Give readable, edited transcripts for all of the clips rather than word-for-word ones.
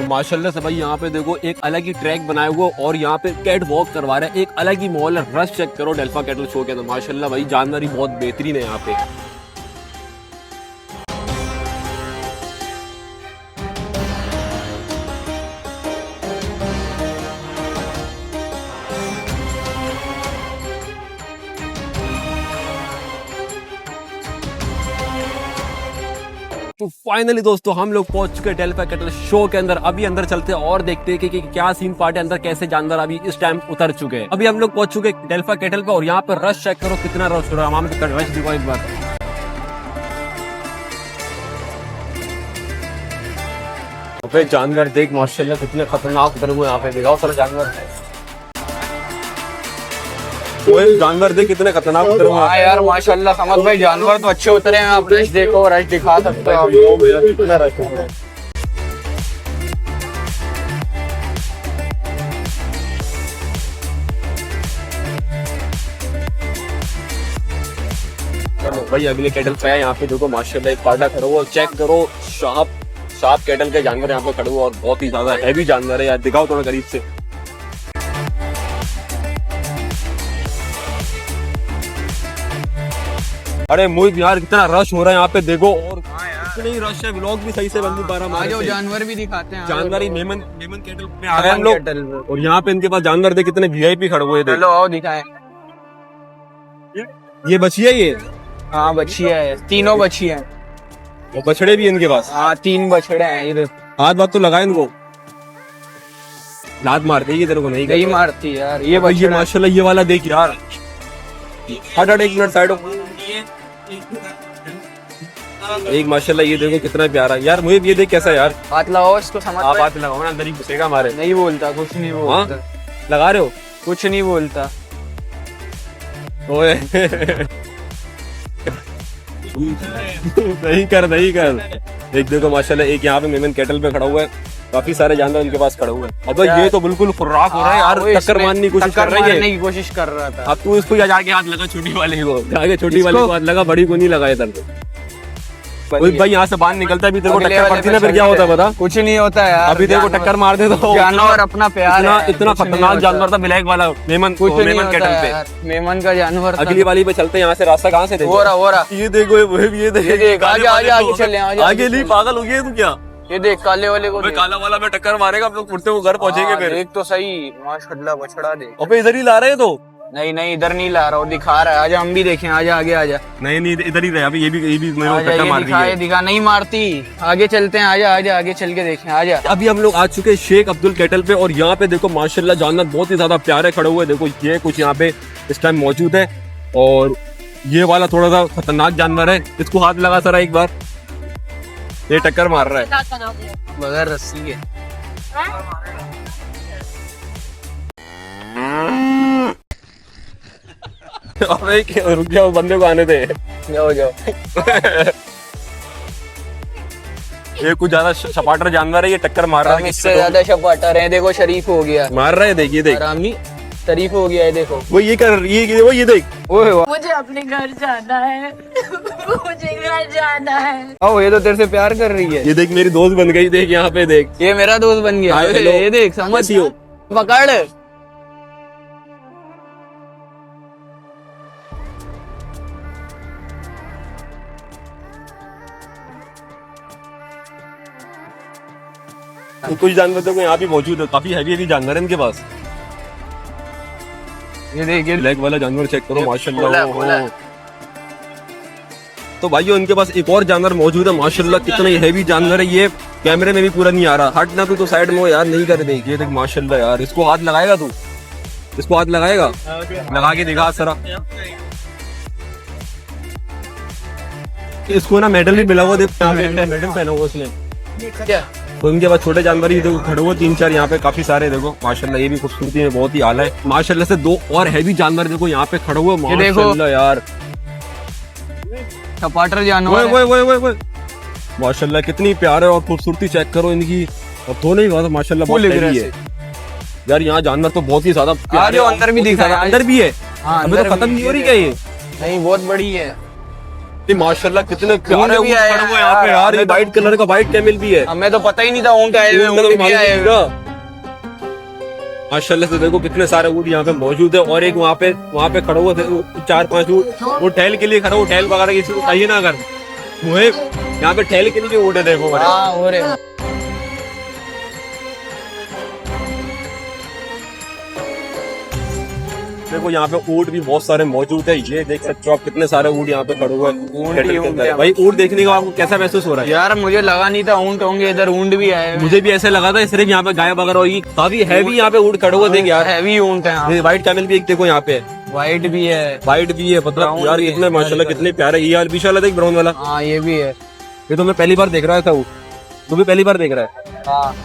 माशाल्लाह से भाई यहाँ पे देखो एक अलग ही ट्रैक बनाया हुआ और यहाँ पे कैट वॉक करवा रहे हैं, एक अलग ही माहौल है। रश चेक करो डेल्फा कैटल शो के अंदर, माशाल्लाह भाई जानवर ही बहुत बेहतरीन है यहाँ पे। तो फाइनली दोस्तों हम लोग पहुंच चुके हैं डेल्फा कैटल शो के अंदर। अभी अंदर चलते हैं और देखते हैं कि क्या सीन पार्ट है अंदर, कैसे जानवर अभी इस टाइम उतर चुके हैं। अभी हम लोग पहुंच चुके हैं डेल्फा कैटल पे और यहाँ पे रश चेक करो कितना रश हो रहा है। हमारे रश दिखाओ एक बार। तो जानवर देख माशाल्लाह कितने खतरनाक उतरे हुए यहाँ पे, दिखाओ सारे जानवर है। जानवर देख कितने खतरनाक उतरे हुए। हाँ यार माशाल्लाह समझ भाई जानवर तो अच्छे उतरे हैं। आप रश देखो, रश दिखा सकते हो कितना रश है। भाई अगले कैटल पे है यहाँ पे देखो माशाल्लाह एक पार्टा खड़ा हुआ, चेक करो शार्प कैटल के जानवर यहाँ पे खड़े हुए और बहुत ही ज्यादा हैवी जानवर है यार, दिखाओ थोड़ा करीब से। अरे मोहित यार कितना रश हो रहा है यहाँ पे देखो, और इतना ही रश है, व्लॉग भी सही से बन नहीं पा रहा। आज जानवर भी दिखाते हैं, जानवर ही मेमन कैटल में आ रहे हैं हम लोग और यहाँ पे इनके पास जानवर देख कितने वीआईपी खड़े हुए। चलो आओ दिखाएं। ये बछिया ये, हाँ बछिया है, तीनों बछिया है और बछड़े भी इनके पास। हाँ 3 बछड़े हैं इधर। हाथ बात तो लगाए इनको, लात मारते ही तेरे को नहीं मारती यार ये भाई। ये माशाल्लाह ये वाला देख यार, हट एक मिनट साइड। एक माशाल्लाह ये देखो कितना प्यारा यार। मुझे ये देख कैसा यार, हाथ लगाओ इसको, समझ आप हाथ लगाओ ना, अंदर ही घुसेगा हमारे। नहीं बोलता, कुछ नहीं बोलता। लगा रहे हो? कुछ नहीं बोलता। ओए नहीं कर। एक देखो माशाल्लाह एक यहाँ पे मेमन कैटल पे खड़ा हुआ है, काफी सारे जानवर उनके पास खड़े हुए हैं। अब ये तो बिल्कुल खुर्राक हो रहा है यार, टक्कर मारने की कोशिश कर रही है। कोशिश कर रहा था। अब तू इसको या जाके हाथ लगा छोटी वाले को, जाके छोटी वाले को हाथ लगा, बड़ी को नहीं लगाया इधर। भाई यहाँ से बाहर निकलता भी तेरे को टक्कर पड़ती ना, फिर क्या होता है पता? कुछ नहीं होता यार। अभी तेरे को टक्कर मार दे तो जानवर अपना प्यार है। इतना खतरनाक जानवर था ब्लैक वाला मेमन कैटल पे, मेमन का जानवर। अगली वाली पे चलते हैं, यहाँ से रास्ता कहाँ से देखो? हो रहा ये देखो ये देख आगे चले, आगे नहीं पागल हो गया तू क्या? ये देख काले वाले को, काला वाला में टक्कर मारेगा, हम लोग उड़ते हुए घर पहुंचेंगे फिर। एक तो सही माशाल्लाह बछड़ा देख। अबे इधर ही ला रहे तो? नहीं इधर नहीं ला रहा, दिखा रहा है। आजा हम भी देखें, आजा आगे आजा। नहीं इधर ही रहे। अभी ये भी मेरे को टक्कर मार रही है। दिखा नहीं मारती, आगे चलते हैं। आजा आगे चल के देखें, आजा। अभी हम लोग आ चुके हैं शेख अब्दुल कैटल पे और यहाँ पे देखो माशाल्लाह जानवर बहुत ही ज्यादा प्यारे खड़े हुए। देखो ये कुछ यहाँ पे इस टाइम मौजूद है और ये वाला थोड़ा सा खतरनाक जानवर है, इसको हाथ लगा सरा एक बार, ये टक्कर मार रहा है बगैर रस्सी के। रुक जाओ, बंदे को आने दे। जाओ ये कुछ ज्यादा सपाटर जानवर है, ये टक्कर मार रहा है। इससे ज्यादा सपाटर है। देखो शरीफ हो गया, मार रहा है। देखिए देख आरामी शरीफ हो गया है। देखो वो ये कर रही है, वो ये देख। मुझे अपने घर जाना है। मुझे घर जाना है। ओ ये तो तेरे से प्यार कर रही है। ये देख मेरी दोस्त बन गई, देख यहाँ पे देख, ये मेरा दोस्त बन गया। ये देख समझ पकड़। कुछ जानवर तो यहाँ भी मौजूद है, काफी हैवी जानवर है इनके पास। ये देखिए ब्लैक वाला जानवर चेक करो माशाल्लाह। तो भाइयों इनके पास एक और जानवर मौजूद है माशाल्लाह, कितना हैवी जानवर है। ये कैमरे में भी पूरा नहीं आ रहा, हट ना तू तो साइड में हो यार, नहीं कर देख। ये देख माशाल्लाह यार, इसको हाथ लगाएगा तू? इसको हाथ लगाएगा? लगा के दिखा सरा। इसको ना मेडल भी मिला हुआ, देख मेडल पहना हुआ उसने। तो इनके पास छोटे जानवर ही देखो खड़े हुए 3-4 यहाँ पे, काफी सारे देखो माशाल्लाह। ये भी खूबसूरती में बहुत ही आला है माशाल्लाह से। 2 और हैवी जानवर देखो यहाँ पे खड़े हुए माशाल्लाह यार, सपाटर जानवर माशाल्लाह। कितनी प्यारे और खूबसूरती चेक करो इनकी, और दोनों ही बात माशाल्लाह बहुत हैवी है यार। यहाँ जानवर तो बहुत ही ज्यादा प्यारे। अंदर भी दिखा है, अंदर भी है। हाँ, अभी तो खत्म नहीं हो रही क्या ये? नहीं बहुत बड़ी है। माशाल्लाह कितने प्यारे ऊँट भी ऊँट आए खड़े हुए हैं यहाँ पे यार, यार। ये हमें तो- व्हाइट कलर का व्हाइट कैमल भी है। हमें तो पता ही नहीं था ऊँट आए हुए, ऊँट ऊँट भी मालूम आए नहीं हुए। था। माशाल्लाह से देखो कितने सारे ऊँट यहाँ पे मौजूद है। और एक वहाँ पे खड़े हुए थे 4-5 ऊँट, वो ठहल के लिए खड़े, वो ठहल वगैरह किसी को चाहिए ना अगर मुझे यहाँ पे ठहल के लिए ऊँट है देखो बड़े। हाँ हो रहे। देखो यहाँ पे ऊँट भी बहुत सारे मौजूद है। ये देख सकते हो आप कितने सारे ऊँट यहाँ पे खड़े हुए हैं ऊँट कैटल ही के ऊँट अंदर। है। भाई ऊँट देखने का आपको कैसा महसूस हो रहा है? यार मुझे लगा नहीं था ऊँट होंगे, इधर ऊँट भी आए हुए। मुझे भी ऐसे लगा था सिर्फ यहाँ पे गाय वगैरह होगी। काफी हैवी यहाँ पे ऊँट खड़े हुए देख यार। हैवी ऊँट है यहाँ। ये व्हाइट कैमल भी एक देखो यहाँ पे, व्हाइट भी है। व्हाइट भी है। मतलब Brown यार भी है। कितने माशाल्लाह कितने प्यारे। ये पीछे वाला देख ब्राउन वाला, हाँ ये भी है। ये तो मैं पहली बार देख रहा था। वो तू भी पहली बार देख रहा है? हाँ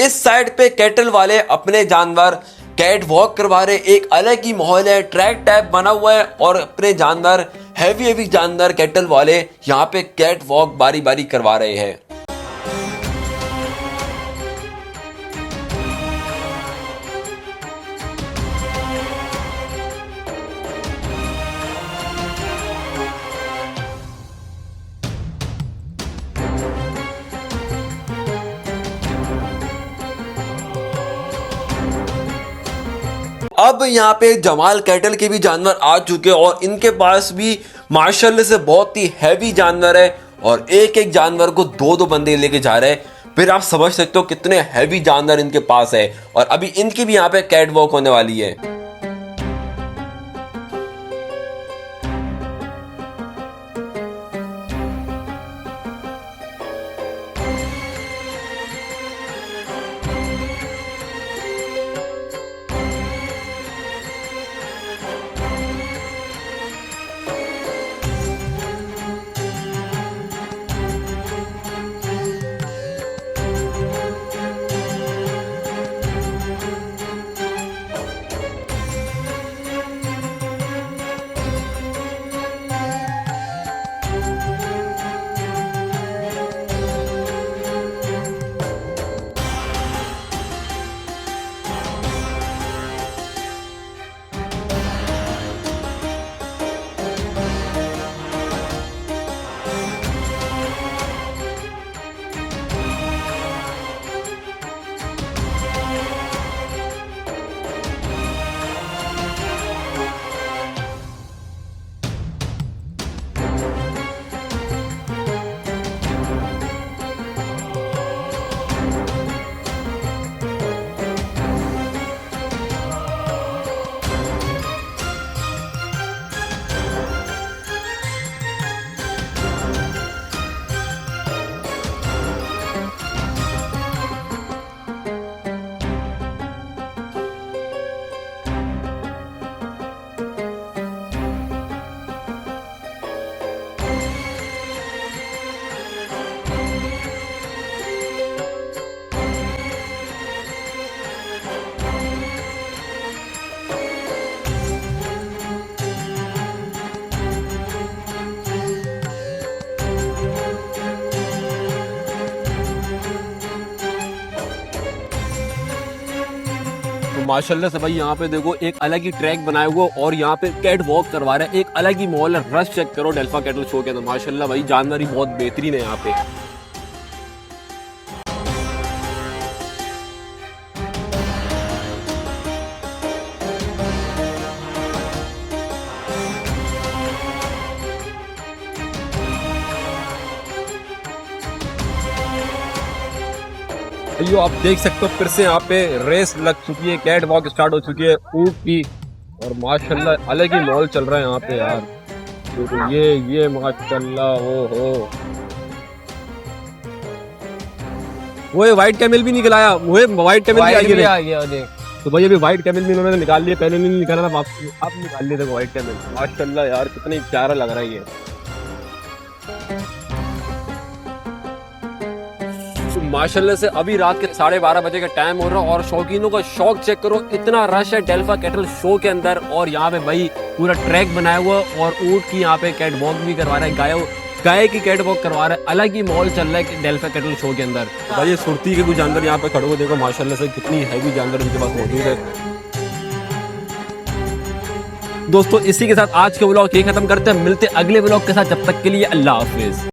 इस साइड पे कैटल वाले अपने जानवर कैट वॉक करवा रहे। एक अलग ही माहौल है, ट्रैक टाइप बना हुआ है और अपने जानवर हैवी जानवर कैटल वाले यहाँ पे कैट वॉक बारी बारी करवा रहे हैं। अब यहाँ पे जमाल कैटल के भी जानवर आ चुके हैं और इनके पास भी मार्शल से बहुत ही हैवी जानवर है और एक एक जानवर को दो दो बंदे लेके जा रहे हैं। फिर आप समझ सकते हो कितने हैवी जानवर इनके पास है और अभी इनकी भी यहाँ पे कैट वॉक होने वाली है। माशाल्लाह से भाई यहाँ पे देखो एक अलग ही ट्रैक बनाया हुआ और यहाँ पे कैट वॉक करवा रहे हैं, एक अलग ही मॉल है। रश चेक करो डेल्फा कैटल शो के अंदर, माशाल्लाह भाई जानवर ही बहुत बेहतरीन है यहाँ पे। यो आप देख सकते हो फिर से यहाँ पे रेस लग चुकी है, कैट वॉक स्टार्ट हो चुकी है ऊँट की, और माशाल्लाह अलग ही मॉल चल रहा है यहाँ पे यार। तो ये माशाल्लाह हो वो व्हाइट कैमल भी निकल आया, वो व्हाइट कैमल भी आ गया देख। तो भाई अभी व्हाइट कैमल भी इन्होंने निकाल लिए, पहले नहीं निकाला था, आप निकाल लिए थे व्हाइट कैमल। माशाल्लाह यार कितनी प्यारा लग रहा है ये। माशाल्लाह से अभी रात के 12:30 बजे का टाइम हो रहा है और शौकीनों का शौक चेक करो, इतना रश है डेल्फा कैटल शो के अंदर। और यहाँ पे भाई पूरा ट्रैक बनाया हुआ और ऊँट की यहाँ पे कैट वॉक भी करवा रहा है, गाय की कैट वॉक करवा रहा है, अलग ही मॉल चल रहा है डेल्फा कैटल शो के अंदर। भाई ये सुरती के कुछ जानवर यहाँ पे खड़े हुए देखो, माशाल्लाह से कितनी हैवी जानवर इनके पास मौजूद है। दोस्तों इसी के साथ आज के व्लॉग ये खत्म करते हैं, मिलते अगले व्लॉग के साथ, जब तक के लिए अल्लाह हाफिज।